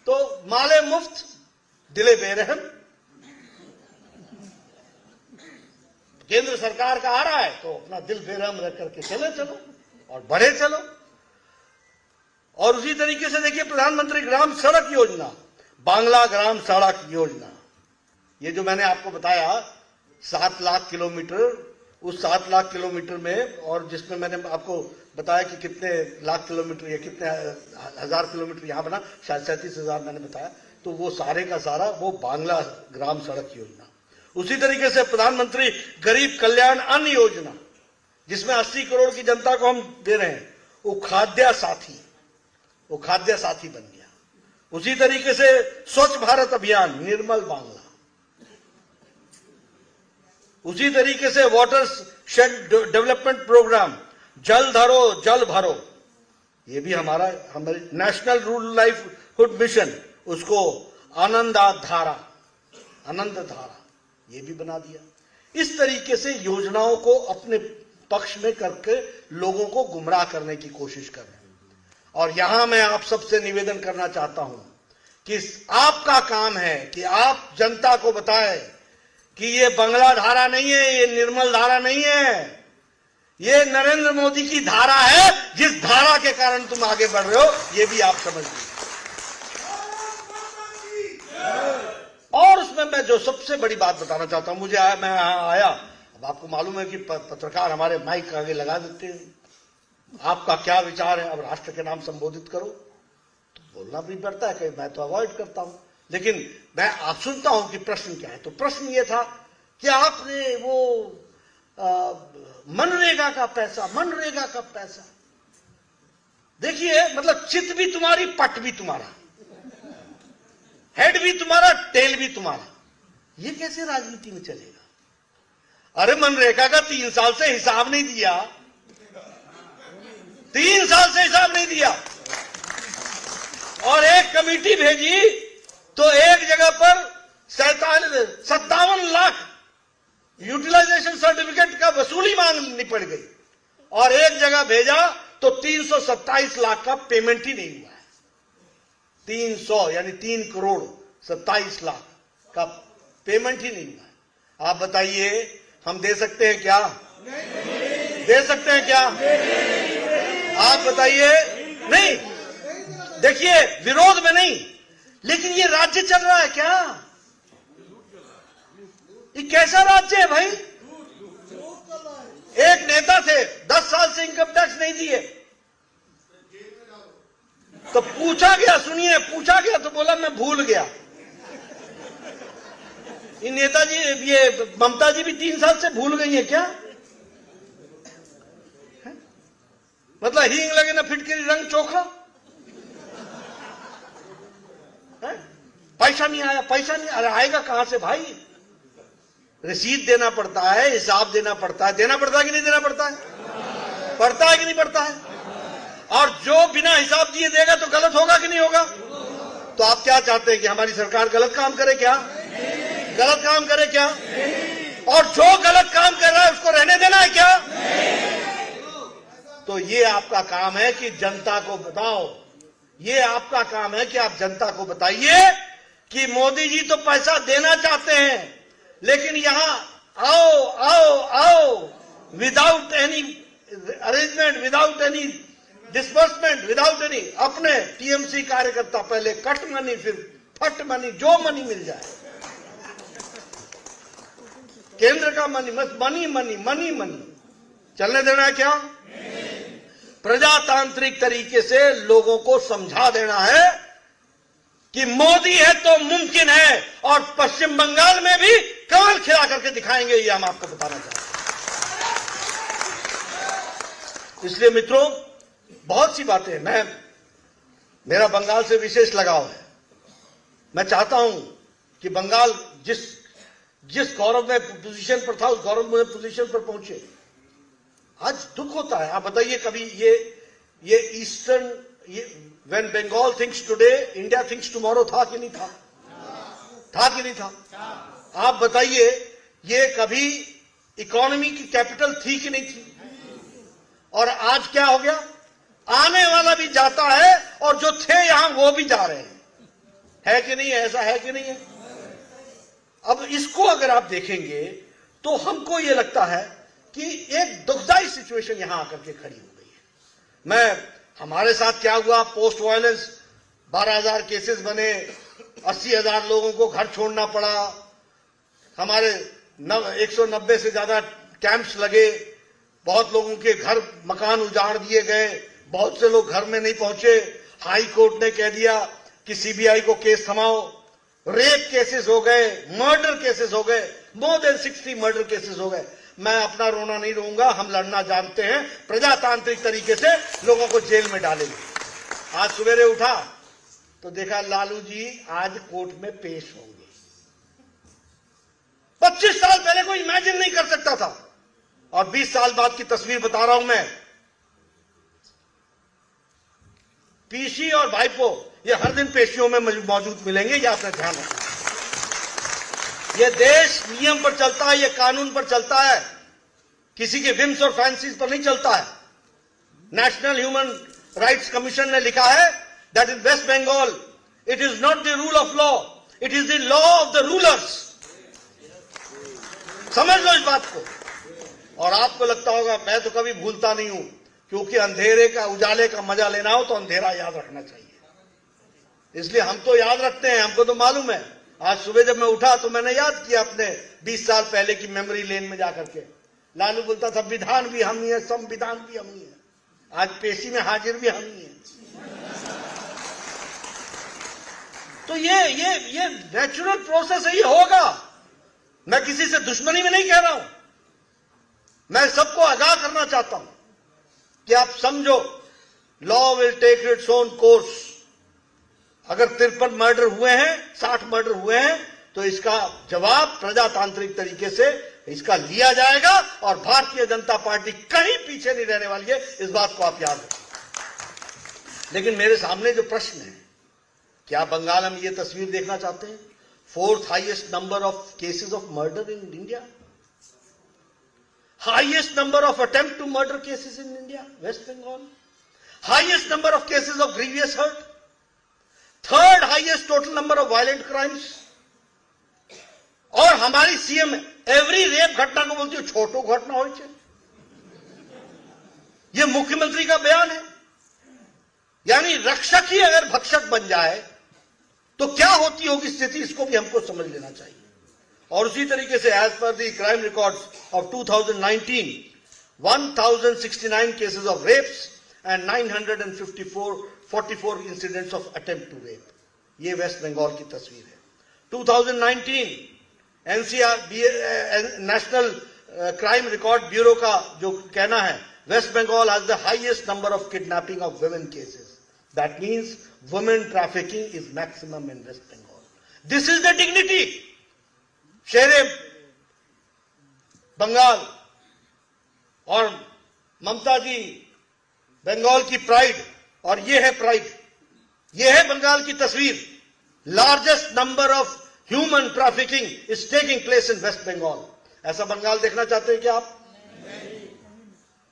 तो माले मुफ्त, दिले बेरहम। केंद्र सरकार का आ रहा है तो अपना दिल बेरहम रख करके चलो और बढ़े चलो। और उसी तरीके से देखिए प्रधानमंत्री ग्राम सड़क योजना, बांग्ला ग्राम सड़क योजना, ये जो मैंने आपको बताया 7 लाख किलोमीटर, उस 7 लाख किलोमीटर में, और जिसमें मैंने आपको बताया कि कितने लाख किलोमीटर या कितने हजार किलोमीटर यहां बना, शायद 37,000 मैंने बताया, तो वो सारे का सारा वो बांग्ला ग्राम सड़क योजना। उसी तरीके से प्रधानमंत्री गरीब कल्याण अन्न योजना, जिसमें 80 करोड़ की जनता को हम दे रहे हैं, वो खाद्य साथी बन गया। उसी तरीके से स्वच्छ भारत अभियान, निर्मल बांग्ला। उसी तरीके से वाटर शेड डेवलपमेंट प्रोग्राम, जल धरो जल भरो, ये भी हमारे नेशनल रूरल लाइवहुड मिशन, उसको आनंद धारा ये भी बना दिया। इस तरीके से योजनाओं को अपने पक्ष में करके लोगों को गुमराह करने की कोशिश कर रहे हैं। और यहां मैं आप सबसे निवेदन करना चाहता हूं कि आपका काम है कि आप जनता को बताएं कि ये बंगला धारा नहीं है, ये निर्मल धारा नहीं है, ये नरेंद्र मोदी की धारा है, जिस धारा के कारण तुम आगे बढ़ रहे हो, ये भी आप समझ लीजिए। और उसमें मैं जो सबसे बड़ी बात बताना चाहता हूं, मैं यहां आया, अब आपको मालूम है कि पत्रकार हमारे माइक आगे लगा देते हैं, आपका क्या विचार है, अब राष्ट्र के नाम संबोधित करो, तो बोलना भी पड़ता है, कि मैं तो अवॉइड करता हूं, लेकिन मैं आप सुनता हूं कि प्रश्न क्या है। तो प्रश्न ये था कि आपने वो मनरेगा का पैसा, देखिए मतलब चित भी तुम्हारी, पट भी तुम्हारा, हेड भी तुम्हारा, टेल भी तुम्हारा, ये कैसे राजनीति में चलेगा? अरे मनरेगा का 3 साल से हिसाब नहीं दिया, 3 साल से हिसाब नहीं दिया, और एक कमेटी भेजी तो एक जगह पर 57 लाख यूटिलाइजेशन सर्टिफिकेट का वसूली मांगनी पड़ गई, और एक जगह भेजा तो 327 लाख का पेमेंट ही नहीं हुआ है। 300 यानी 3 करोड़ 27 लाख का पेमेंट ही नहीं हुआ है। आप बताइए हम दे सकते हैं क्या? नहीं। दे सकते हैं क्या? नहीं। आप बताइए। नहीं, देखिए विरोध में नहीं, लेकिन ये राज्य चल रहा है क्या? ये कैसा राज्य है भाई? एक नेता थे 10 साल से इनकम टैक्स नहीं दिए, तो पूछा गया, सुनिए, पूछा गया तो बोला मैं भूल गया। ये नेताजी, ये ममता जी भी 3 साल से भूल गई है क्या? मतलब हींग लगे ना फिटकरी रंग चोखा। पैसा नहीं आया, पैसा नहीं, अरे आएगा कहां से भाई? रसीद देना पड़ता है, हिसाब देना पड़ता है। देना पड़ता है कि नहीं देना पड़ता है? पड़ता है कि नहीं पड़ता है? और जो बिना हिसाब दिए देगा तो गलत होगा कि नहीं होगा? तो आप क्या चाहते हैं कि हमारी सरकार गलत काम करे क्या? गलत काम करे क्या? और जो गलत काम कर रहा है उसको रहने देना है क्या? तो ये आपका काम है कि जनता को बताओ, ये आपका काम है कि आप जनता को बताइए कि मोदी जी तो पैसा देना चाहते हैं, लेकिन यहां आओ आओ आओ, without any arrangement, without any disbursement, without any, अपने टीएमसी कार्यकर्ता पहले कट मनी, फिर फट मनी, जो मनी मिल जाए, केंद्र का मनी, बस मनी मनी मनी मनी चलने देना है क्या? प्रजातांत्रिक तरीके से लोगों को समझा देना है कि मोदी है तो मुमकिन है, और पश्चिम बंगाल में भी कमल खिला करके दिखाएंगे, ये हम आपको बताना चाहते हैं। इसलिए मित्रों, बहुत सी बातें, मेरा बंगाल से विशेष लगाव है। मैं चाहता हूं कि बंगाल जिस गौरव में पोजीशन पर था, उस गौरव में पोजीशन पर पहुंचे। आज दुख होता है। आप बताइए, कभी ये eastern, when Bengal thinks today, India thinks tomorrow था कि नहीं था? था कि नहीं था? आप बताइए, ये कभी इकोनॉमी की कैपिटल थी कि नहीं थी? और आज क्या हो गया? आने वाला भी जाता है और जो थे यहां वो भी जा रहे हैं। है कि नहीं? ऐसा है कि नहीं है? अब इसको अगर आप देखेंगे तो हमको ये लगता है कि एक दुखदाई सिचुएशन यहां आकर के खड़ी हो गई है। हमारे साथ क्या हुआ? पोस्ट वायलेंस 12,000 केसेस बने, 80,000 लोगों को घर छोड़ना पड़ा, हमारे 190 से ज्यादा कैंप्स लगे, बहुत लोगों के घर मकान उजाड़ दिए गए, बहुत से लोग घर में नहीं पहुंचे। हाई कोर्ट ने कह दिया कि सीबीआई को केस थमाओ। रेप केसेस हो गए, मर्डर केसेस हो गए, मोर देन 60 मर्डर केसेस हो गए। मैं अपना रोना नहीं रोऊंगा, हम लड़ना जानते हैं, प्रजातांत्रिक तरीके से लोगों को जेल में डालेंगे। आज सवेरे उठा तो देखा लालू जी आज कोर्ट में पेश होंगे। 25 साल पहले कोई इमेजिन नहीं कर सकता था, और 20 साल बाद की तस्वीर बता रहा हूं मैं। पीसी और भाईपो ये हर दिन पेशियों में मौजूद मिलेंगे, ये आपने ध्यान रखना। ये देश नियम पर चलता है, ये कानून पर चलता है, किसी के विम्स और फैंसीज पर नहीं चलता है। नेशनल ह्यूमन राइट्स कमीशन ने लिखा है that in West Bengal it is not the rule of law, it is the law of the rulers. समझ लो इस बात को। और आपको लगता होगा मैं तो कभी भूलता नहीं हूं, क्योंकि अंधेरे का, उजाले का मजा लेना हो तो अंधेरा याद रखना चाहिए। इसलिए हम तो याद रखते हैं, हमको तो मालूम है। आज सुबह जब मैं उठा तो मैंने याद किया अपने 20 साल पहले की मेमोरी लेन में जाकर के। लालू बोलता था विधान भी हम ही है, संविधान भी हम ही है। आज पेशी में हाजिर भी हम ही है। तो ये नेचुरल प्रोसेस है, ये होगा। मैं किसी से दुश्मनी में नहीं कह रहा हूं, मैं सबको आगाह करना चाहता हूं कि आप समझो, law will take its own course. अगर 53 मर्डर हुए हैं, 60 मर्डर हुए हैं, तो इसका जवाब प्रजातांत्रिक तरीके से इसका लिया जाएगा, और भारतीय जनता पार्टी कहीं पीछे नहीं रहने वाली है, इस बात को आप याद रखें। लेकिन मेरे सामने जो प्रश्न है, क्या बंगाल हम ये तस्वीर देखना चाहते हैं? 4th highest number of cases of murder in India, highest number of attempt to murder cases in India, West Bengal, highest number of cases of grievous hurt, 3rd highest total number of violent crimes, और हमारी सीएम एवरी रेप घटना को बोलती है छोटो घटना हो। यह मुख्यमंत्री का बयान है। यानी रक्षक ही अगर भक्षक बन जाए तो क्या होती होगी स्थिति, इसको भी हमको समझ लेना चाहिए। और उसी तरीके से as per the crime records of 2019, 1069 cases of rapes and 944 incidents of attempt to rape. ये वेस्ट बंगाल की तस्वीर है। 2019 NCR national crime record bureau का जो कहना है, West Bengal has the highest number of kidnapping of women cases. That means women trafficking is maximum in West Bengal. This is the dignity. शेरे बंगाल और ममता जी बंगाल की प्राइड, और ये है प्राइड, ये है बंगाल की तस्वीर। Largest number of human trafficking is taking place in West Bengal. ऐसा बंगाल देखना चाहते हैं क्या आप?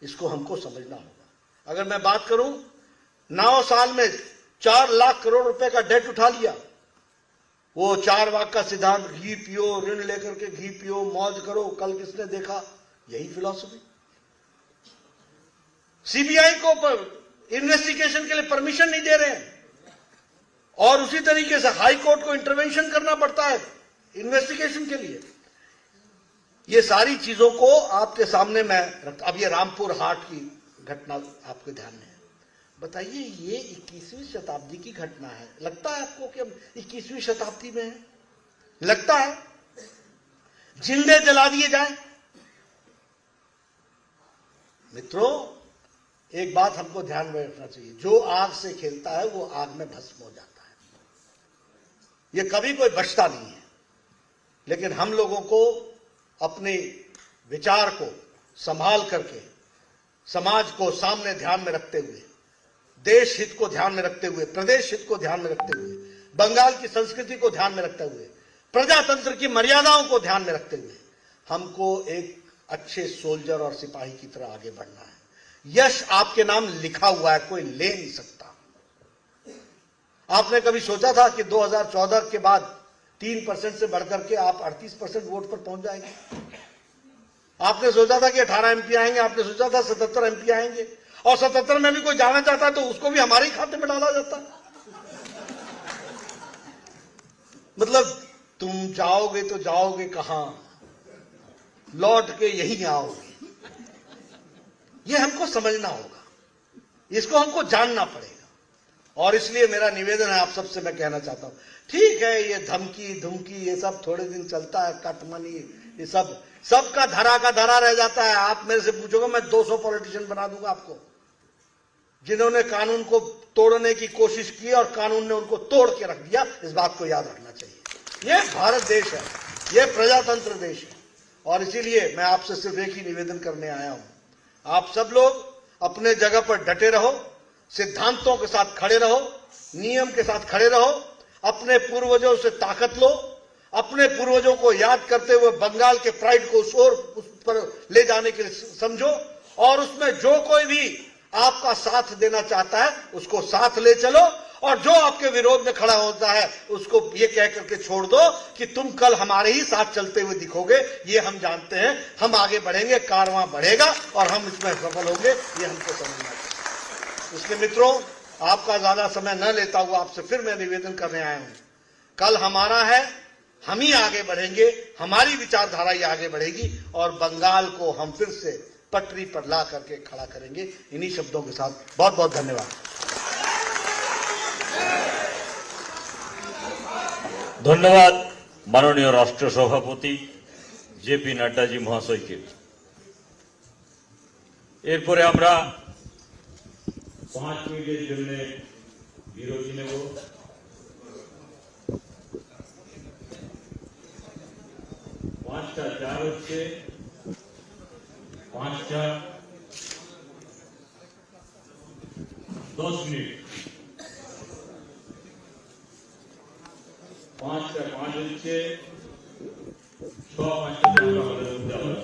इसको हमको समझना होगा। अगर मैं बात करूं, 9 साल में 4 लाख करोड़ रुपए का डेट उठा लिया। वो 4 वाक का सिद्धांत, घी पियो, ऋण लेकर के घी पियो, मौज करो, कल किसने देखा, यही फिलॉसफी। सीबीआई को इन्वेस्टिगेशन के लिए परमिशन नहीं दे रहे हैं, और उसी तरीके से हाई कोर्ट को इंटरवेंशन करना पड़ता है इन्वेस्टिगेशन के लिए। ये सारी चीजों को आपके सामने मैं रखता। अब ये रामपुर हाट की घटना आपके ध्यान में है। बताइए, ये 21वीं शताब्दी की घटना है। लगता है आपको कि हम 21वीं शताब्दी में हैं? लगता है? जिंदे जला दिए जाएं। मित्रों, एक बात हमको ध्यान में रखना चाहिए, जो आग से खेलता है वो आग में भस्म हो जाता है। ये कभी कोई बचता नहीं है। लेकिन हम लोगों को अपने विचार को संभाल करके, समाज को सामने ध्यान में रखते हुए, देश हित को ध्यान में रखते हुए, प्रदेश हित को ध्यान में रखते हुए, बंगाल की संस्कृति को ध्यान में रखते हुए, प्रजातंत्र की मर्यादाओं को ध्यान में रखते हुए हमको एक अच्छे सोल्जर और सिपाही की तरह आगे बढ़ना है। यश आपके नाम लिखा हुआ है, कोई ले नहीं सकता। आपने कभी सोचा था कि 2014 के बाद 3% से बढ़कर के आप 38% वोट पर पहुंच जाएंगे? आपने सोचा था कि 18 एमपी आएंगे, आपने सोचा था 77 एमपी आएंगे, और 77 में भी कोई जाना चाहता है तो उसको भी हमारे ही खाते में डाला जाता है। मतलब तुम जाओगे तो जाओगे कहां, लौट के यहीं आओगे। ये हमको समझना होगा, इसको हमको जानना पड़ेगा। और इसलिए मेरा निवेदन है आप सबसे, मैं कहना चाहता हूं, ठीक है ये धमकी धुमकी ये सब थोड़े दिन चलता है, कटमनी ये सबका धरा का धरा रह जाता है। आप मेरे से पूछोगे, मैं 200 पॉलिटिशियन बना दूंगा आपको, जिन्होंने कानून को तोड़ने की कोशिश की और कानून ने उनको तोड़ के रख दिया। इस बात को याद रखना चाहिए। ये भारत देश है, ये प्रजातंत्र देश है, और इसीलिए मैं आपसे सिर्फ एक ही निवेदन करने आया हूं, आप सब लोग अपने जगह पर डटे रहो, सिद्धांतों के साथ खड़े रहो, नियम के साथ खड़े रहो, अपने पूर्वजों से ताकत लो, अपने पूर्वजों को याद करते हुए बंगाल के प्राइड को उस पर ले जाने के लिए समझो, और उसमें जो कोई भी आपका साथ देना चाहता है उसको साथ ले चलो, और जो आपके विरोध में खड़ा होता है उसको ये कह करके छोड़ दो कि तुम कल हमारे ही साथ चलते हुए दिखोगे। ये हम जानते हैं, हम आगे बढ़ेंगे, कारवां बढ़ेगा और हम इसमें सफल होंगे, ये हमको समझना चाहिए। इसलिए मित्रों, आपका ज्यादा समय न लेता हुआ आपसे फिर मैं निवेदन करने आया हूं, कल हमारा है, हम ही आगे बढ़ेंगे, हमारी विचारधारा ही आगे बढ़ेगी, और बंगाल को हम फिर से पटरी पर ला करके खड़ा करेंगे। इन्हीं शब्दों के साथ बहुत बहुत धन्यवाद। ধন্যবাদ মাননীয় রাষ্ট্র সভাপতি জেপি নাড্ডাজি মহাশয়কে। এরপরে আমরা 5 মিনিটের জন্য বিরতি নেব। 5টা 4 হচ্ছে, 5টা 10 মিনিট, 5টা 5 হচ্ছে, 6 5টা আমরা আমাদের উদ্যাপন।